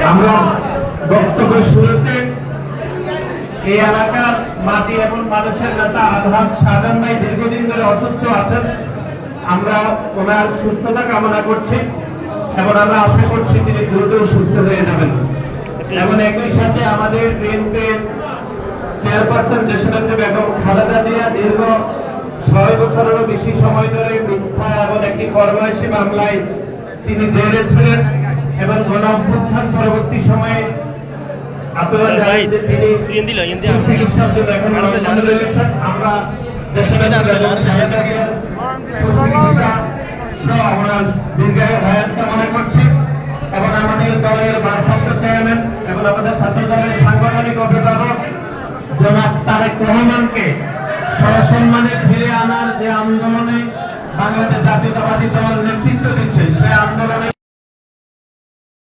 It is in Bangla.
আমরা বক্তব্যের শুরুতে এই এলাকার মাটি এবং মানুষের নেতা আলহাজ শাহজাহান ভাই দীর্ঘদিন ধরে অসুস্থ আছেন। আমরা ওনার সুস্থতা কামনা করছি এবং আমরা আশা করছি তিনি দ্রুত সুস্থ হয়ে যাবেন। এবং একই সাথে আমাদের বিএনপির চেয়ারপারসন দেশনেত্রী বেগম খালেদা জিয়া দীর্ঘ 6 বছরেরও বেশি সময় ধরে মিথ্যা এবং একটি কর্মসূচি মামলায় তিনি জেলে ছিলেন এবং গণ-অভ্যুত্থান পরবর্তী সময়ে আপনারা জানেন যে তিনি চিকিৎসার জন্য এখন লন্ডনে রয়েছেন। আমরা দেশনেত্রী বেগম খালেদা জিয়ার সুচিকিৎসা সহ আমরা দীর্ঘায়ু হায়াত কামনা করছি এবং আমাদের দলের ভারপ্রাপ্ত চেয়ারম্যান এবং আমাদের ছাত্র দলের সাংগঠনিক অভিভাবক জনাব তারেক রহমানকে সসম্মানে ফিরে আনার যে আন্দোলনে বাংলাদেশ জাতীয়তাবাদী দল নেতৃত্ব দিচ্ছে, সে আন্দোলনে